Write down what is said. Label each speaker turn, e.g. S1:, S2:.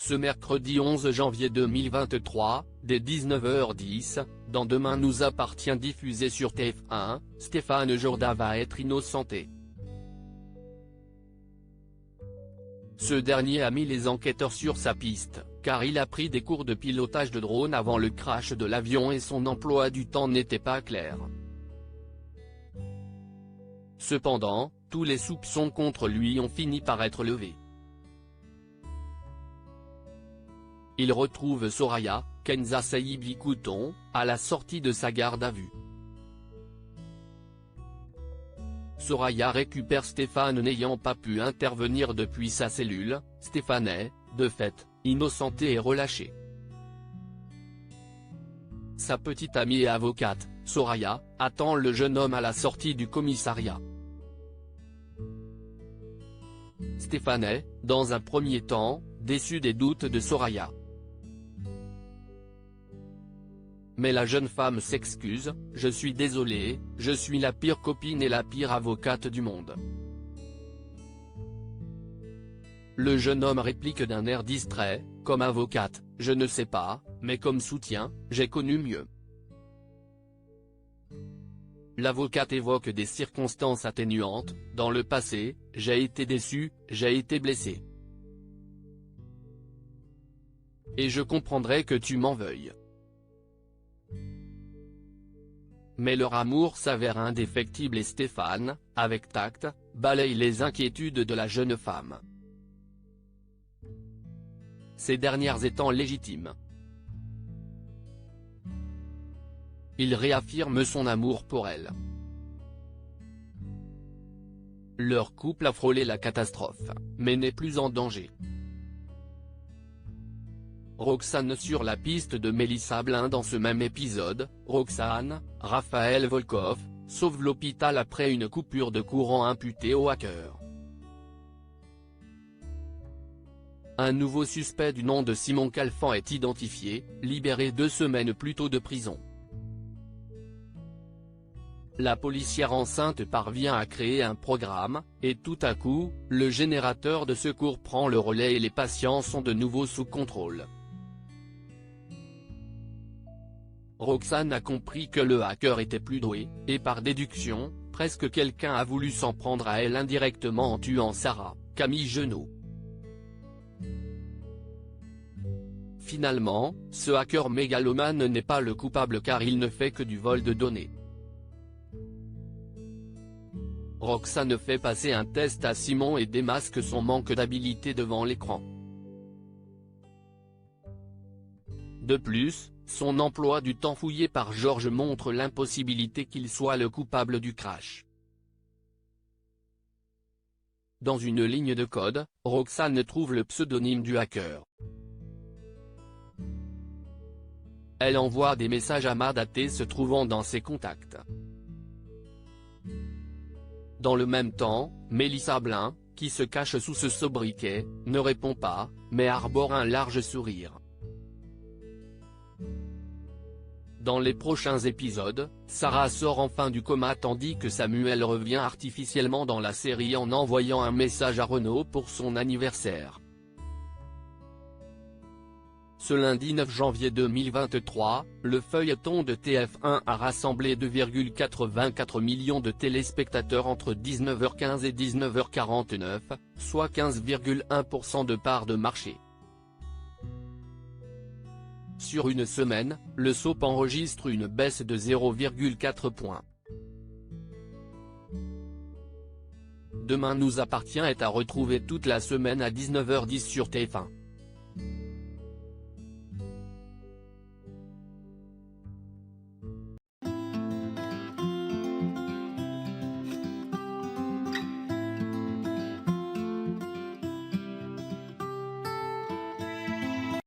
S1: Ce mercredi 11 janvier 2023, dès 19h10, dans Demain nous appartient diffusé sur TF1, Stéphane Jourda va être innocenté. Ce dernier a mis les enquêteurs sur sa piste, car il a pris des cours de pilotage de drone avant le crash de l'avion et son emploi du temps n'était pas clair. Cependant, tous les soupçons contre lui ont fini par être levés. Il retrouve Soraya, Kenza Saibi Couton, à la sortie de sa garde à vue. Soraya récupère Stéphane n'ayant pas pu intervenir depuis sa cellule. Stéphane est, de fait, innocenté et relâché. Sa petite amie et avocate, Soraya, attend le jeune homme à la sortie du commissariat. Stéphane est, dans un premier temps, déçu des doutes de Soraya. Mais la jeune femme s'excuse, « Je suis désolée, je suis la pire copine et la pire avocate du monde ». Le jeune homme réplique d'un air distrait, « Comme avocate, je ne sais pas, mais comme soutien, j'ai connu mieux ». L'avocate évoque des circonstances atténuantes, « Dans le passé, j'ai été déçu, j'ai été blessé. Et je comprendrais que tu m'en veuilles. » Mais leur amour s'avère indéfectible et Stéphane, avec tact, balaye les inquiétudes de la jeune femme. Ces dernières étant légitimes. Il réaffirme son amour pour elle. Leur couple a frôlé la catastrophe, mais n'est plus en danger. Roxane sur la piste de Mélissa Blin. Dans ce même épisode, Roxane, Raphaël Volkov, sauve l'hôpital après une coupure de courant imputée au hacker. Un nouveau suspect du nom de Simon Calfan est identifié, libéré 2 semaines plus tôt de prison. La policière enceinte parvient à créer un programme, et tout à coup, le générateur de secours prend le relais et les patients sont de nouveau sous contrôle. Roxane a compris que le hacker était plus doué, et par déduction, presque quelqu'un a voulu s'en prendre à elle indirectement en tuant Sarah, Camille Genot. Finalement, ce hacker mégalomane n'est pas le coupable car il ne fait que du vol de données. Roxane fait passer un test à Simon et démasque son manque d'habileté devant l'écran. De plus, son emploi du temps fouillé par Georges montre l'impossibilité qu'il soit le coupable du crash. Dans une ligne de code, Roxane trouve le pseudonyme du hacker. Elle envoie des messages à Madaté se trouvant dans ses contacts. Dans le même temps, Mélissa Blin, qui se cache sous ce sobriquet, ne répond pas, mais arbore un large sourire. Dans les prochains épisodes, Sarah sort enfin du coma tandis que Samuel revient artificiellement dans la série en envoyant un message à Renaud pour son anniversaire. Ce lundi 9 janvier 2023, le feuilleton de TF1 a rassemblé 2,84 millions de téléspectateurs entre 19h15 et 19h49, soit 15,1% de part de marché. Sur une semaine, le soap enregistre une baisse de 0,4 points. Demain nous appartient est à retrouver toute la semaine à 19h10 sur TF1.